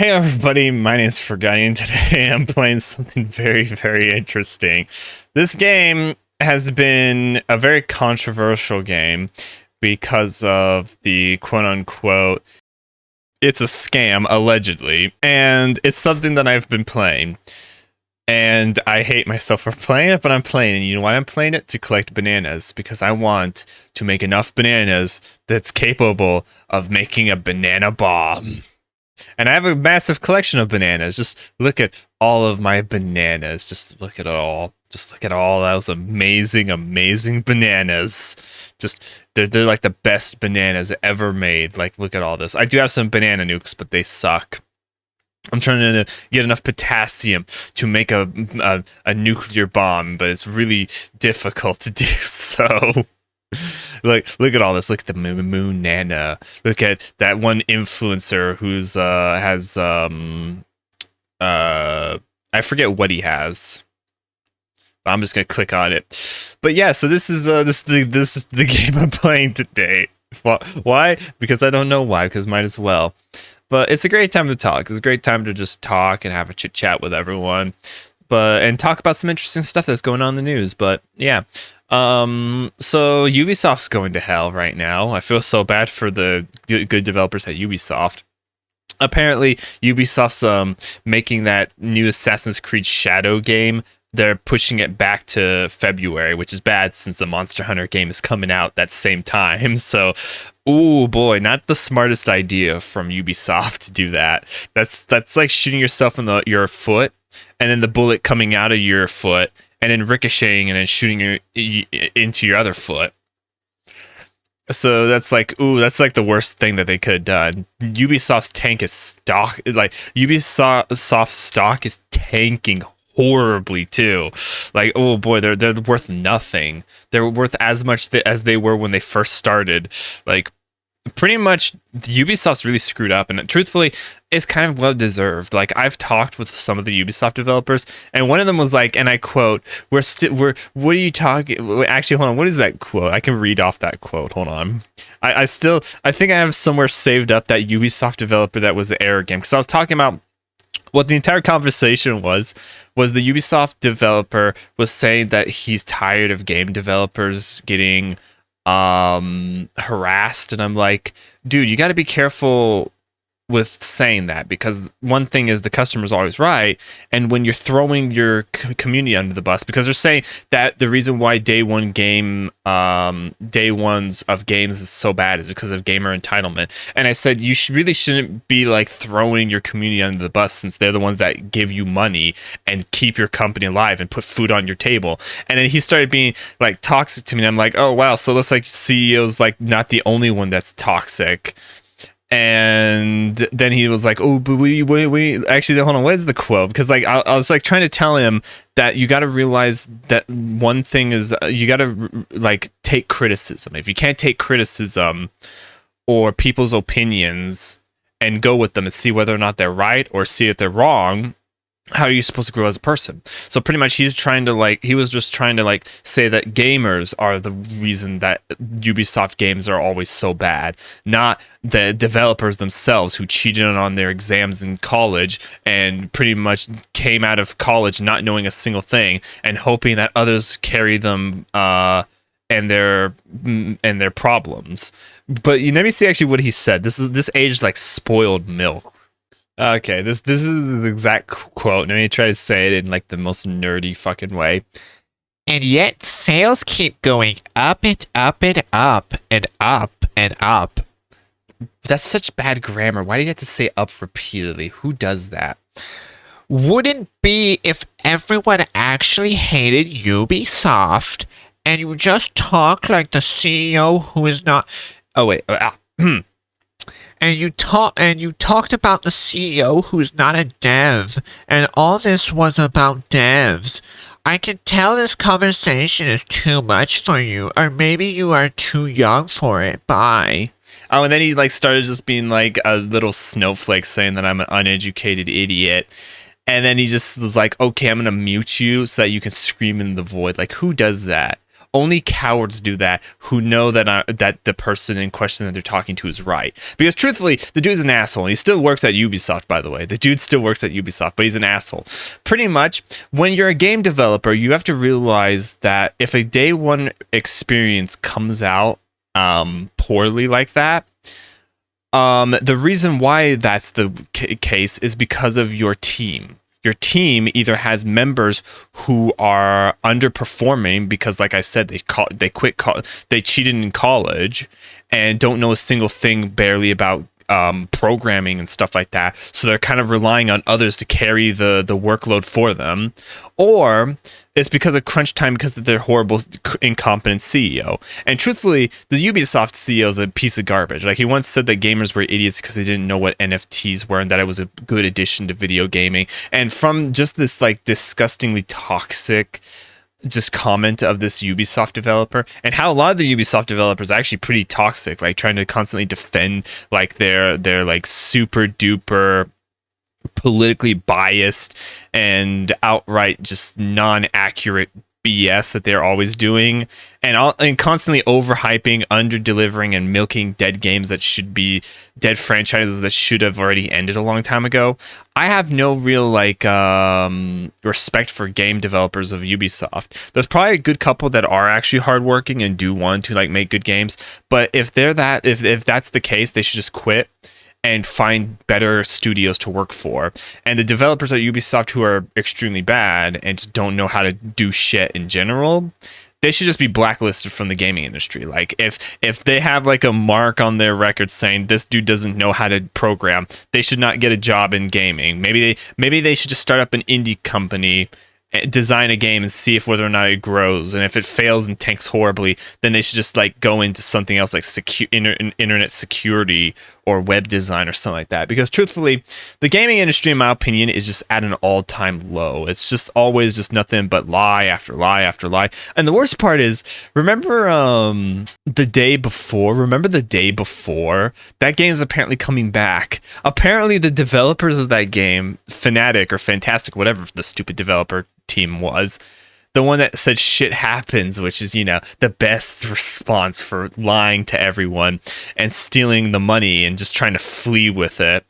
Hey everybody, my name's Furgotti, and today I'm playing something very, very interesting. This game has been a very controversial game because of the quote-unquote, it's a scam, allegedly, and it's something that I've been playing. And I hate myself for playing it, but I'm playing it. You know why I'm playing it? To collect bananas, because I want to make enough bananas that's capable of making a banana bomb. And I have a massive collection of bananas. Just look at all of my bananas. Just look at it all. Just look at all those amazing, amazing bananas. Just they're like the best bananas ever made. Like, look at all this. I do have some banana nukes, but they suck. I'm trying to get enough potassium to make a nuclear bomb, but it's really difficult to do so. Look at all this. Look at the moon nana. Look at that one influencer who's has I forget what he has. But I'm just gonna click on it. But yeah, so this is the game I'm playing today. Why? Because I don't know why. Because might as well. But it's a great time to talk. It's a great time to just talk and have a chit chat with everyone. And talk about some interesting stuff that's going on in the news. But yeah. So Ubisoft's going to hell right now. I feel so bad for the good developers at Ubisoft. Apparently, Ubisoft's making that new Assassin's Creed Shadow game. They're pushing it back to February, which is bad since the Monster Hunter game is coming out that same time. So, ooh boy, not the smartest idea from Ubisoft to do that. That's like shooting yourself in your foot, and then the bullet coming out of your foot, and then ricocheting and then shooting into your other foot. So that's like the worst thing that they could have done. Ubisoft's tank is Ubisoft's stock is tanking horribly too. Like, oh boy, they're worth nothing. They're worth as much as they were when they first started. Like, pretty much Ubisoft's really screwed up, and truthfully it's kind of well deserved. Like, I've talked with some of the Ubisoft developers, and one of them was like, and I quote, we're what are you talking, actually hold on, what is that quote? I can read off that quote. Hold on. I think I have somewhere saved up that Ubisoft developer that was the error game, because I was talking about what the entire conversation was the Ubisoft developer was saying that he's tired of game developers getting harassed, and I'm like, dude, you got to be careful with saying that, because one thing is the customer's always right, and when you're throwing your community under the bus, because they're saying that the reason why day ones of games is so bad is because of gamer entitlement. And I said, you really shouldn't be like throwing your community under the bus, since they're the ones that give you money and keep your company alive and put food on your table. And then he started being like toxic to me, and I'm like, oh wow, so it looks like CEO's like not the only one that's toxic. And then he was like, oh, but we actually, hold on, what is the quote? Because like I was like trying to tell him that you got to realize that one thing is you got to like take criticism. If you can't take criticism or people's opinions and go with them and see whether or not they're right or see if they're wrong, how are you supposed to grow as a person? So pretty much he was just trying to say that gamers are the reason that Ubisoft games are always so bad, not the developers themselves who cheated on their exams in college and pretty much came out of college not knowing a single thing and hoping that others carry them and their problems. But let me see actually what he said. This aged like spoiled milk. Okay, this is the exact quote. Let me try to say it in like the most nerdy fucking way. And yet sales keep going up and up and up and up and up. That's such bad grammar. Why do you have to say up repeatedly? Who does that? Wouldn't be if everyone actually hated Ubisoft and you just talk like the CEO who is not. Oh wait. And you talked about the CEO who's not a dev, and all this was about devs. I can tell this conversation is too much for you, or maybe you are too young for it. Bye. Oh, and then he like started just being like a little snowflake saying that I'm an uneducated idiot. And then he just was like, okay, I'm gonna mute you so that you can scream in the void. Like, who does that? Only cowards do that who know that the person in question that they're talking to is right. Because truthfully, the dude's an asshole. He still works at Ubisoft, by the way. The dude still works at Ubisoft, but he's an asshole. Pretty much, when you're a game developer, you have to realize that if a day one experience comes out poorly like that, the reason why that's the case is because of your team. Your team either has members who are underperforming because, like I said, they cheated in college and don't know a single thing barely about programming and stuff like that. So they're kind of relying on others to carry the workload for them, or it's because of crunch time because of their horrible, incompetent CEO. And truthfully, the Ubisoft CEO is a piece of garbage. Like, he once said that gamers were idiots because they didn't know what NFTs were and that it was a good addition to video gaming. And from just this like disgustingly toxic just comment of this Ubisoft developer, and how a lot of the Ubisoft developers are actually pretty toxic, like trying to constantly defend like their like super duper politically biased and outright just non-accurate BS that they're always doing, and constantly overhyping, under-delivering, and milking dead games that should be dead franchises that should have already ended a long time ago. I have no real like respect for game developers of Ubisoft. There's probably a good couple that are actually hardworking and do want to like make good games, but if that's the case, they should just quit and find better studios to work for. And the developers at Ubisoft who are extremely bad and just don't know how to do shit in general, they should just be blacklisted from the gaming industry. Like, if they have like a mark on their record saying this dude doesn't know how to program, they should not get a job in gaming. Maybe they should just start up an indie company, design a game, and see if whether or not it grows. And if it fails and tanks horribly, then they should just like go into something else, like internet security or web design or something like that. Because truthfully, the gaming industry, in my opinion, is just at an all-time low. It's just always just nothing but lie after lie after lie. And the worst part is, remember the day before? Remember the day before? That game is apparently coming back. Apparently, the developers of that game, Fnatic or Fantastic, whatever the stupid developer team was, the one that said shit happens, which is, you know, the best response for lying to everyone and stealing the money and just trying to flee with it.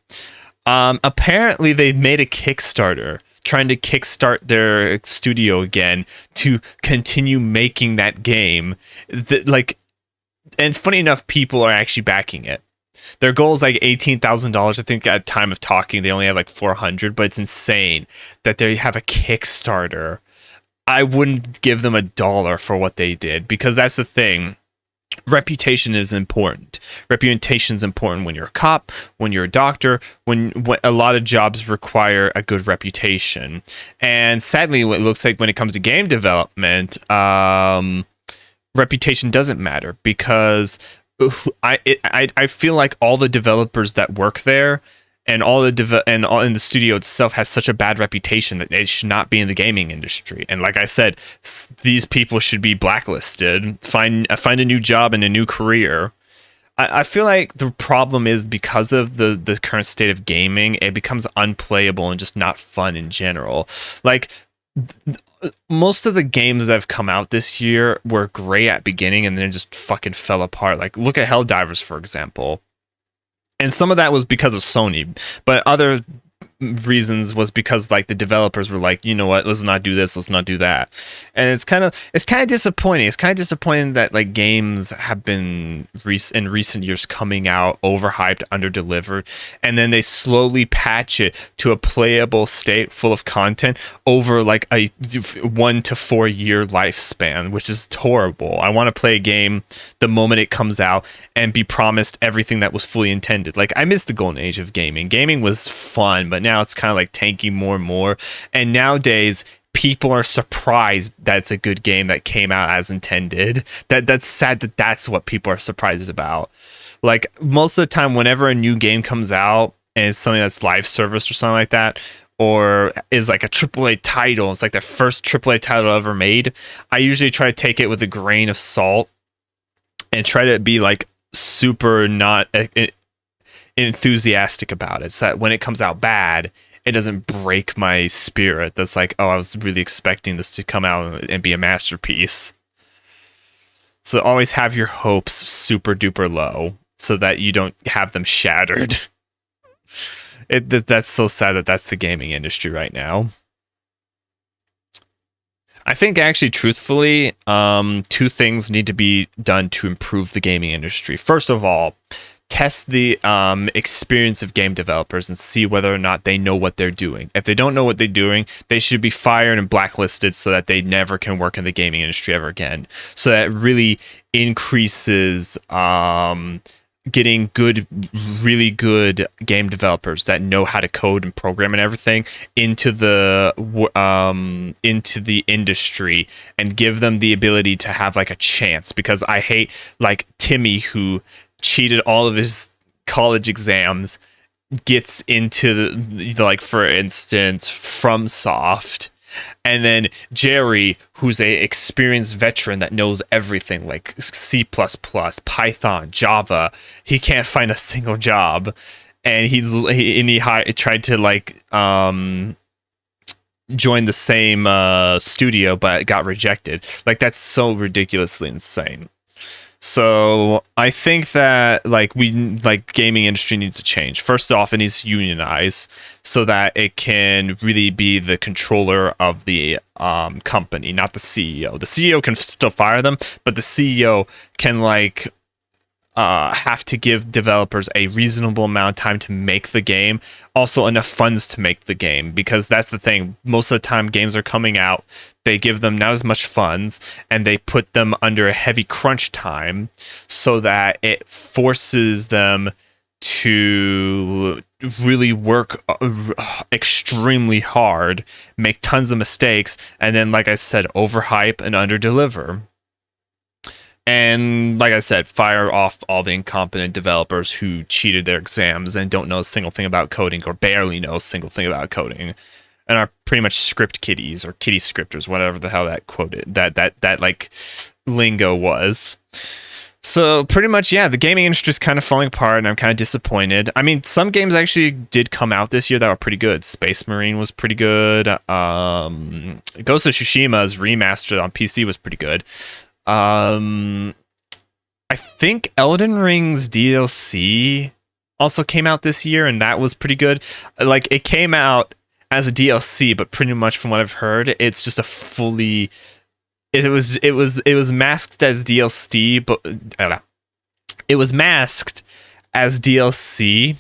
Apparently they made a Kickstarter trying to kickstart their studio again to continue making that game. And funny enough, people are actually backing it. Their goal is like $18,000. I think at time of talking, they only have like 400, but it's insane that they have a Kickstarter. I wouldn't give them $1 for what they did, because that's the thing. Reputation is important. Reputation is important when you're a cop, when you're a doctor, when a lot of jobs require a good reputation. And sadly, what it looks like when it comes to game development, reputation doesn't matter, because I feel like all the developers that work there and all in the studio itself has such a bad reputation that they should not be in the gaming industry. And like I said, these people should be blacklisted. Find a new job and a new career. I feel like the problem is, because of the current state of gaming, it becomes unplayable and just not fun in general. Like, most of the games that have come out this year were great at beginning and then just fucking fell apart. Like, look at Helldivers, for example. And some of that was because of Sony, but other reasons was because like the developers were like, you know what, let's not do this, let's not do that. And it's kind of disappointing. It's kind of disappointing that like games have been in recent years coming out overhyped, underdelivered, and then they slowly patch it to a playable state full of content over like a 1 to 4 year lifespan, which is horrible. I want to play a game the moment it comes out and be promised everything that was fully intended. Like, I miss the golden age of gaming. Gaming was fun, but now it's kind of like tanking more and more. And nowadays, people are surprised that it's a good game that came out as intended. That's sad that that's what people are surprised about. Like, most of the time, whenever a new game comes out and it's something that's live service or something like that, or is like a AAA title, it's like the first AAA title ever made, I usually try to take it with a grain of salt and try to be like super not enthusiastic about it, so that when it comes out bad, it doesn't break my spirit. That's like, oh, I was really expecting this to come out and be a masterpiece. So always have your hopes super duper low so that you don't have them shattered. That's so sad that that's the gaming industry right now. I think actually, truthfully, two things need to be done to improve the gaming industry. First of all, test the experience of game developers and see whether or not they know what they're doing. If they don't know what they're doing, they should be fired and blacklisted so that they never can work in the gaming industry ever again. So that really increases getting really good game developers that know how to code and program and everything into the industry and give them the ability to have like a chance. Because I hate like Timmy, who cheated all of his college exams, gets into the like, for instance, FromSoft. And then Jerry, who's a experienced veteran that knows everything like C++, Python, Java, he can't find a single job, and he tried to like join the same studio but got rejected. Like, that's so ridiculously insane. So I think that gaming industry needs to change. First off, it needs to unionize so that it can really be the controller of the company, not the CEO. The CEO can still fire them, but the CEO can have to give developers a reasonable amount of time to make the game, also enough funds to make the game, because that's the thing. Most of the time games are coming out, they give them not as much funds and they put them under a heavy crunch time so that it forces them to really work extremely hard, make tons of mistakes, and then, like I said, overhype and underdeliver. And like I said, fire off all the incompetent developers who cheated their exams and don't know a single thing about coding, or barely know a single thing about coding, and are pretty much script kiddies or kitty scripters, whatever the hell that that like lingo was. So pretty much, yeah, the gaming industry is kind of falling apart, and I'm kind of disappointed. I mean, some games actually did come out this year that were pretty good. Space Marine was pretty good. Ghost of Tsushima's remastered on PC was pretty good. I think Elden Ring's DLC also came out this year, and that was pretty good. Like, it came out as a DLC, but pretty much from what I've heard, it's just a fully... It was masked as DLC, but it was masked as DLC,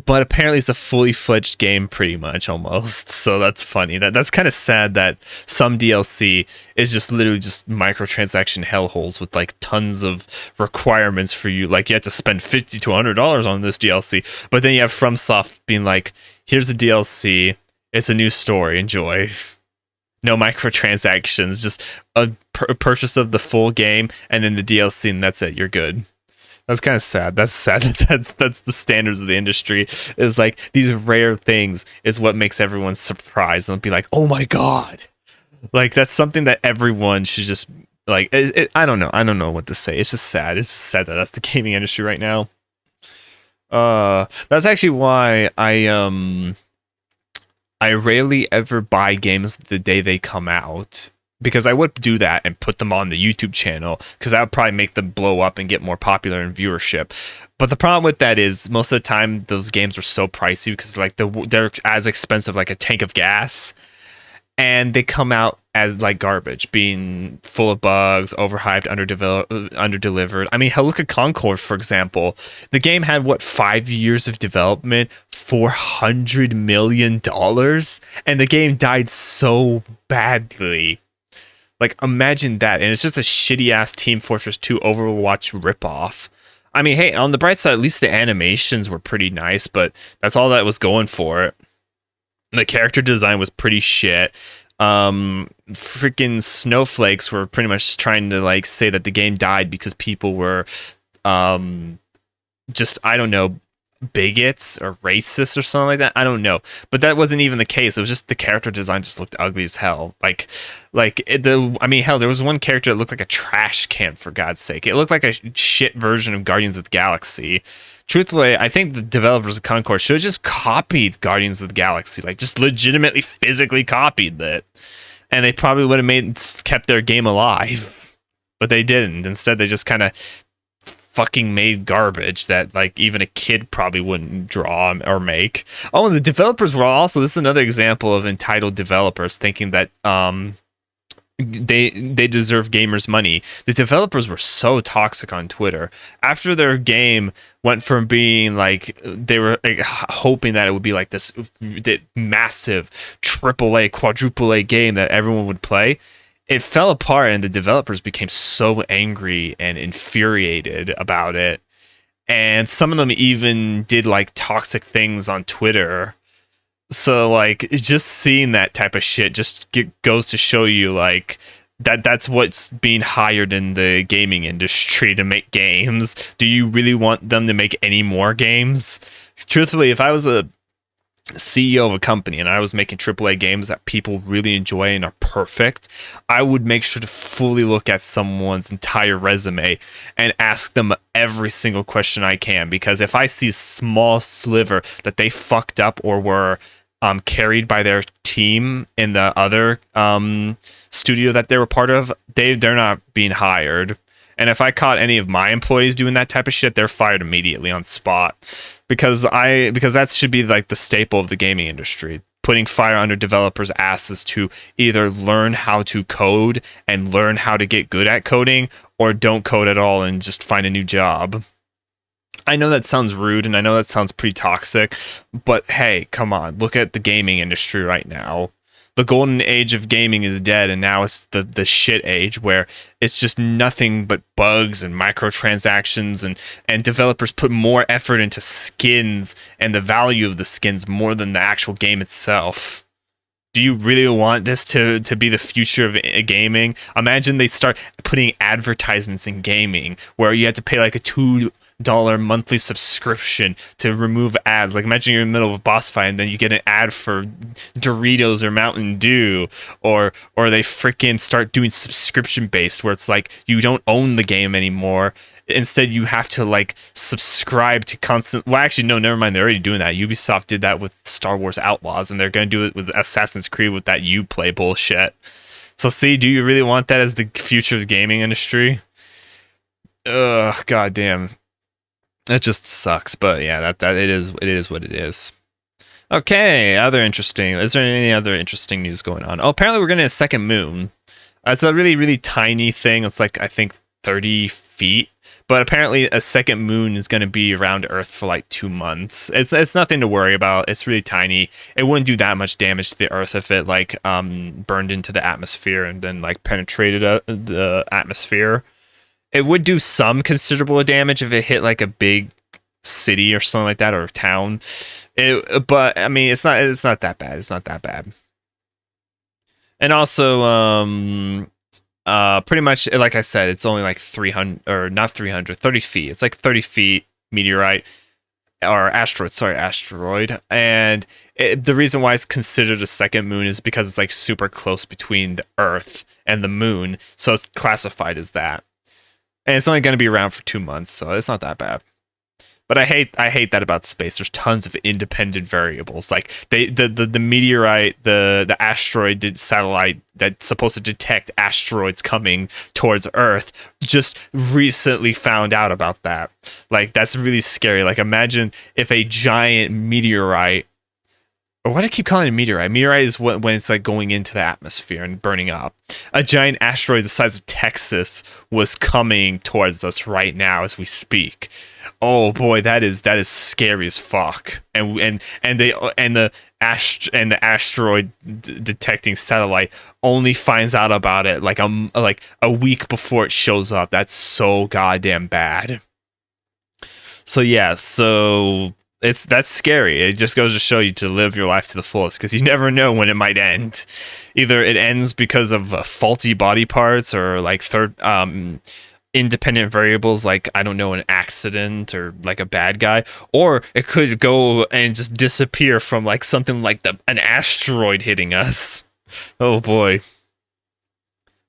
but apparently it's a fully fledged game, pretty much, almost. So that's funny. That's kind of sad that some DLC is just literally just microtransaction hellholes with like tons of requirements for you. Like, you have to spend $50 to $100 on this DLC, but then you have FromSoft being like, "Here's a DLC. It's a new story. Enjoy." No microtransactions, just a purchase of the full game and then the DLC, and that's it. You're good. That's kind of sad. That's sad. That's the standards of the industry. Is like, these rare things is what makes everyone surprised and be like, "Oh my god!" Like, that's something that everyone should just like. I don't know. I don't know what to say. It's just sad. It's just sad that that's the gaming industry right now. That's actually why I rarely ever buy games the day they come out, because I would do that and put them on the YouTube channel, because that would probably make them blow up and get more popular in viewership. But the problem with that is most of the time those games are so pricey, because like they're as expensive like a tank of gas, and they come out as like garbage, being full of bugs, overhyped, underdelivered. I mean, hell, look at Concord, for example. The game had, what, 5 years of development, $400 million, and the game died so badly. Like, imagine that. And it's just a shitty-ass Team Fortress 2 Overwatch ripoff. I mean, hey, on the bright side, at least the animations were pretty nice, but that's all that was going for it. The character design was pretty shit. Freaking snowflakes were pretty much trying to like say that the game died because people were just, I don't know, bigots or racists or something like that. I don't know, but that wasn't even the case. It was just the character design just looked ugly as hell. I mean, hell, there was one character that looked like a trash can, for God's sake. It looked like a shit version of Guardians of the Galaxy. Truthfully, I think the developers of Concord should have just copied Guardians of the Galaxy, like just legitimately physically copied that, and they probably would have kept their game alive. but they didn't. Instead, they just kind of fucking made garbage that like even a kid probably wouldn't draw or make. Oh, and the developers were also, this is another example of entitled developers thinking that they deserve gamers' money. The developers were so toxic on Twitter after their game went from being like they were like, hoping that it would be like this massive AAA, quadruple A game that everyone would play. It fell apart, and the developers became so angry and infuriated about it. And some of them even did like toxic things on Twitter. So like just seeing that type of shit just goes to show you like that's what's being hired in the gaming industry to make games. Do you really want them to make any more games? Truthfully, if I was a CEO of a company and I was making AAA games that people really enjoy and are perfect, I would make sure to fully look at someone's entire resume and ask them every single question I can, because if I see a small sliver that they fucked up or were carried by their team in the other studio that they were part of, they're not being hired. And if I caught any of my employees doing that type of shit, they're fired immediately on spot. Because that should be like the staple of the gaming industry. Putting fire under developers' asses to either learn how to code and learn how to get good at coding, or don't code at all and just find a new job. I know that sounds rude and I know that sounds pretty toxic, but hey, come on, look at the gaming industry right now. The golden age of gaming is dead, and now it's the shit age where it's just nothing but bugs and microtransactions, and developers put more effort into skins and the value of the skins more than the actual game itself. Do you really want this to be the future of gaming? Imagine they start putting advertisements in gaming where you have to pay like a $2 monthly subscription to remove ads. Like imagine you're in the middle of a boss fight and then you get an ad for Doritos or Mountain Dew, or they freaking start doing subscription based where it's like you don't own the game anymore. Instead you have to like subscribe to constant. Well, actually no, never mind, they're already doing that. Ubisoft did that with Star Wars Outlaws, and they're going to do it with Assassin's Creed with that Uplay bullshit. So see, do you really want that as the future of the gaming industry? Ugh, goddamn. It just sucks, but yeah, that it is what it is. Okay, is there any other interesting news going on? Oh, apparently we're getting a second moon. It's a really, really tiny thing. It's like, I think 30 feet, but apparently a second moon is going to be around Earth for like 2 months. It's nothing to worry about. It's really tiny. It wouldn't do that much damage to the Earth if it like burned into the atmosphere and then like penetrated the atmosphere. It would do some considerable damage if it hit like a big city or something like that, or a town. But I mean, it's not that bad. It's not that bad. And also, pretty much, like I said, it's only like 300, or not 300, 30 feet. It's like 30 feet meteorite, or asteroid. And the reason why it's considered a second moon is because it's like super close between the Earth and the moon. So it's classified as that. And it's only going to be around for 2 months, so it's not that bad. But I hate that about space. There's tons of independent variables. Like the meteorite, the asteroid satellite that's supposed to detect asteroids coming towards Earth just recently found out about that. Like that's really scary. Like imagine if a giant meteorite, or why do I keep calling it meteorite? Meteorite is when it's like going into the atmosphere and burning up. A giant asteroid the size of Texas was coming towards us right now as we speak. Oh boy, that is scary as fuck. And the asteroid detecting satellite only finds out about it like a week before it shows up. That's so goddamn bad. So yeah, that's scary. It just goes to show you to live your life to the fullest, because you never know when it might end. Either it ends because of faulty body parts, or like independent variables, like I don't know, an accident or like a bad guy, or it could go and just disappear from like something like an asteroid hitting us. Oh boy,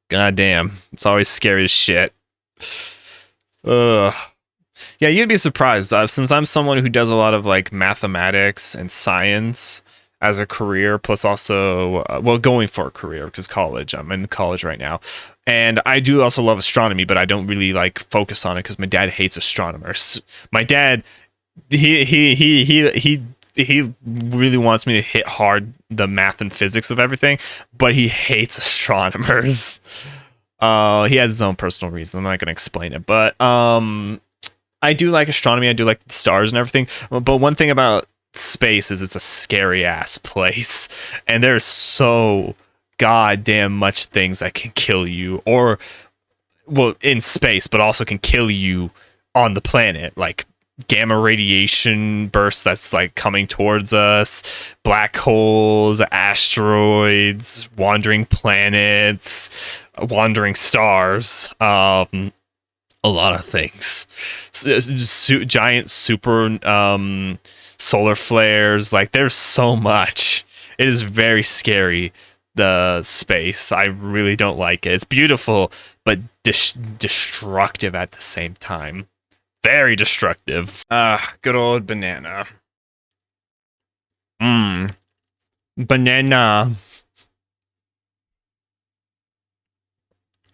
goddamn, it's always scary as shit. Ugh. Yeah, you'd be surprised. Since I'm someone who does a lot of like mathematics and science, as a career, plus also well, going for a career, because college, I'm in college right now, and I do also love astronomy, but I don't really like focus on it because my dad hates astronomers. My dad, he really wants me to hit hard the math and physics of everything, but he hates astronomers. He has his own personal reason. I'm not gonna explain it, but I do like astronomy. I do like the stars and everything. But one thing about space is it's a scary ass place, and there's so goddamn much things that can kill you, or well, in space, but also can kill you on the planet, like gamma radiation bursts that's like coming towards us, black holes, asteroids, wandering planets, wandering stars, a lot of things. Giant super solar flares, like there's so much. It is very scary, the space. I really don't like it. It's beautiful, but destructive at the same time. Very destructive. Good old banana. Banana.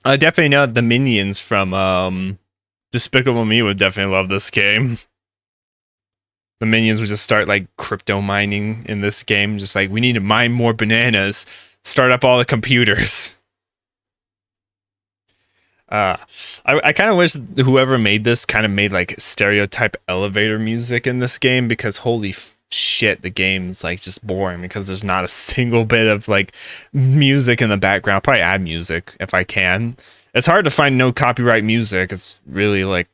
I definitely know the minions from Despicable Me would definitely love this game. The minions would just start like crypto mining in this game, just like, we need to mine more bananas, start up all the computers. I kind of wish whoever made this kind of made like stereotype elevator music in this game, because holy shit, the game's like just boring because there's not a single bit of like music in the background. I'll probably add music if I can. It's hard to find no copyright music. It's really like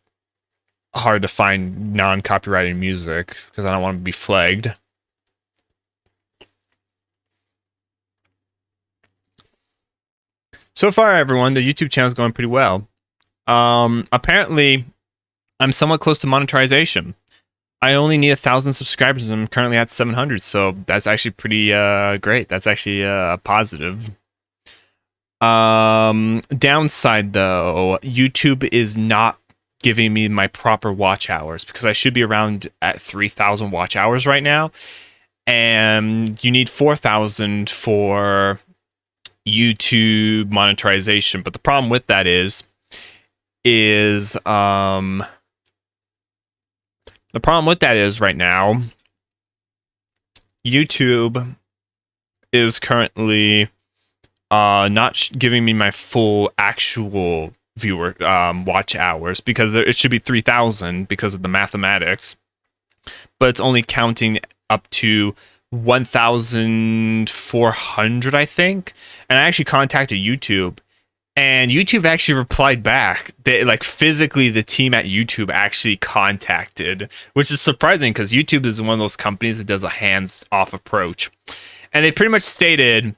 hard to find non-copyrighted music because I don't want to be flagged. So far, everyone, the YouTube channel is going pretty well. Apparently, I'm somewhat close to monetization. I only need 1,000 subscribers, and I'm currently at 700, so that's actually pretty great. That's actually a positive. Downside, though, YouTube is not giving me my proper watch hours, because I should be around at 3,000 watch hours right now, and you need 4,000 for YouTube monetization. But the problem with that is right now, YouTube is currently not giving me my full actual viewer watch hours, because it should be 3,000 because of the mathematics, but it's only counting up to 1,400, I think. And I actually contacted YouTube, and YouTube actually replied back. They, like, physically, the team at YouTube actually contacted, which is surprising because YouTube is one of those companies that does a hands-off approach. And they pretty much stated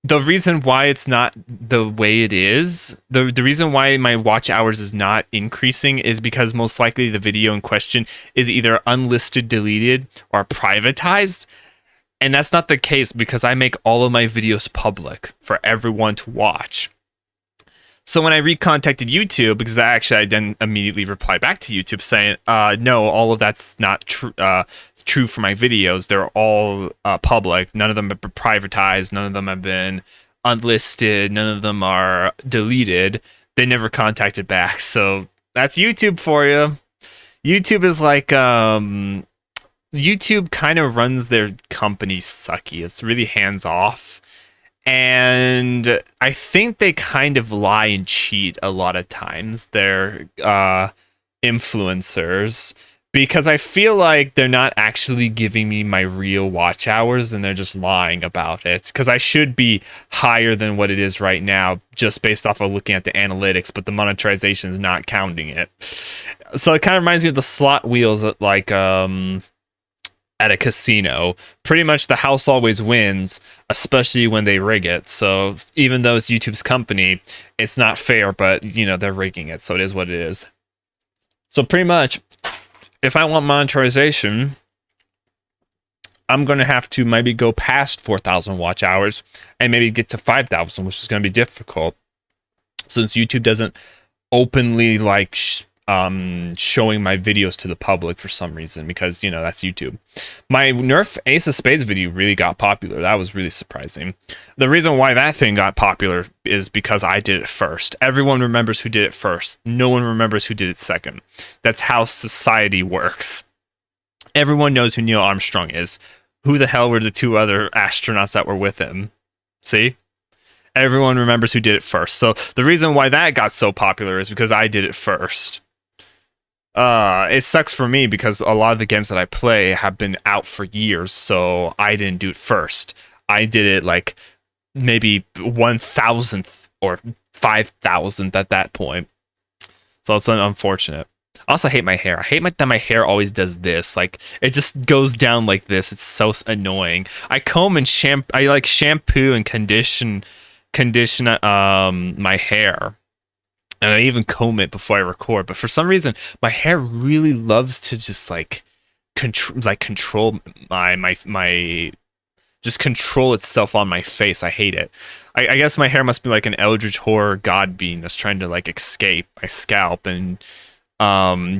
the reason why it's not the way it is, the reason why my watch hours is not increasing is because most likely the video in question is either unlisted, deleted, or privatized. And that's not the case, because I make all of my videos public for everyone to watch. So when I recontacted YouTube, because I then immediately replied back to YouTube saying, no, all of that's not true for my videos. They're all public. None of them have been privatized. None of them have been unlisted. None of them are deleted. They never contacted back. So that's YouTube for you. YouTube is like, YouTube kind of runs their company sucky. It's really hands off. And I think they kind of lie and cheat a lot of times. They're influencers, because I feel like they're not actually giving me my real watch hours, and they're just lying about it. Because I should be higher than what it is right now, just based off of looking at the analytics, but the monetization is not counting it. So it kind of reminds me of the slot wheels at like at a casino. Pretty much the house always wins, especially when they rig it. So even though it's YouTube's company, it's not fair, but you know, they're rigging it, so it is what it is. So pretty much, if I want monetization, I'm going to have to maybe go past 4,000 watch hours and maybe get to 5,000, which is going to be difficult, since YouTube doesn't openly like showing my videos to the public for some reason, because you know that's YouTube. My Nerf Ace of Spades video really got popular. That was really surprising. The reason why that thing got popular is because I did it first. Everyone remembers who did it first. No one remembers who did it second. That's how society works. Everyone knows who Neil Armstrong is. Who the hell were the two other astronauts that were with him? See? Everyone remembers who did it first. So the reason why that got so popular is because I did it first. It sucks for me because a lot of the games that I play have been out for years, so I didn't do it first. I did it like maybe 1,000th or 5,000th at that point. So it's unfortunate. I also hate my hair. I hate that my hair always does this. Like, it just goes down like this. It's so annoying. I comb and shampoo and condition my hair. And I even comb it before I record, but for some reason, my hair really loves to just control just control itself on my face. I hate it. I guess my hair must be like an eldritch horror god being that's trying to like escape my scalp and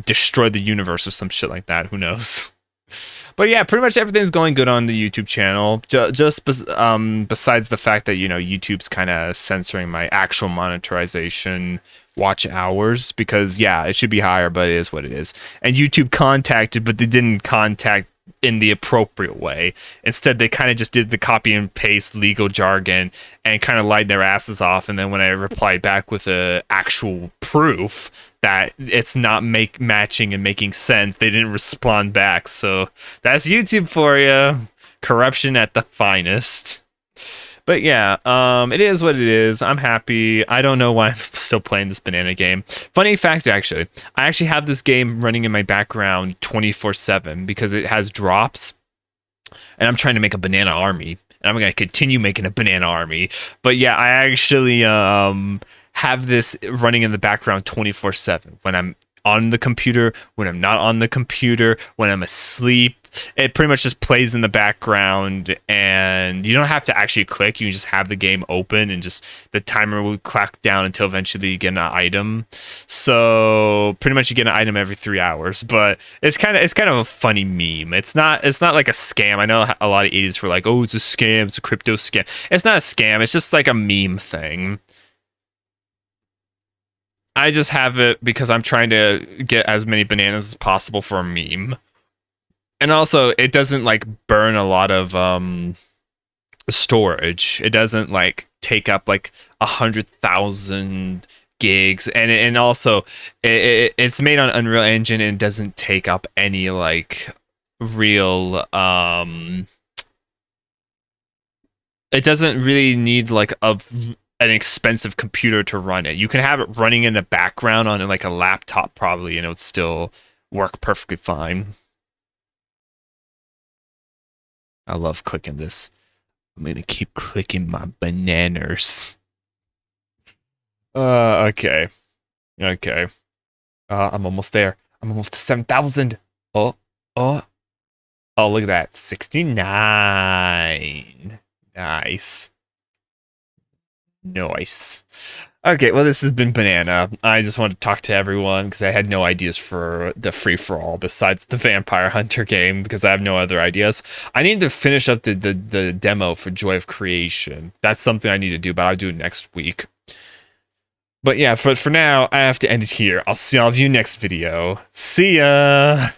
destroy the universe or some shit like that. Who knows? But yeah, pretty much everything's going good on the YouTube channel. Besides the fact that, you know, YouTube's kind of censoring my actual monetization watch hours, because yeah, it should be higher, but it is what it is. And YouTube contacted, but they didn't contact in the appropriate way. Instead, they kind of just did the copy and paste legal jargon and kind of lied their asses off. And then when I replied back with actual proof that it's not matching and making sense, they didn't respond back. So that's YouTube for you. Corruption at the finest. But yeah, it is what it is. I'm happy. I don't know why I'm still playing this banana game. Funny fact, actually, I actually have this game running in my background 24/7 because it has drops. And I'm trying to make a banana army. And I'm going to continue making a banana army. But yeah, I actually have this running in the background 24/7. When I'm on the computer, when I'm not on the computer, when I'm asleep. It pretty much just plays in the background, and you don't have to actually click. You can just have the game open, and just the timer will clock down until eventually you get an item. So pretty much you get an item every 3 hours. But it's kind of a funny meme. It's not like a scam. I know a lot of idiots were like, "Oh, it's a scam. It's a crypto scam." It's not a scam. It's just like a meme thing. I just have it because I'm trying to get as many bananas as possible for a meme. And also, it doesn't like burn a lot of storage. It doesn't like take up like 100,000 gigs, and also it's made on Unreal Engine and doesn't take up any like real It doesn't really need like an expensive computer to run it. You can have it running in the background on like a laptop probably, and it would still work perfectly fine. I love clicking this. I'm gonna keep clicking my bananas. Okay. I'm almost there. I'm almost to 7,000. Oh, look at that. 69. Nice. Okay, well, this has been Banana. I just wanted to talk to everyone because I had no ideas for the free-for-all besides the Vampire Hunter game, because I have no other ideas. I need to finish up the demo for Joy of Creation. That's something I need to do, but I'll do it next week. But yeah, for now, I have to end it here. I'll see all of you next video. See ya!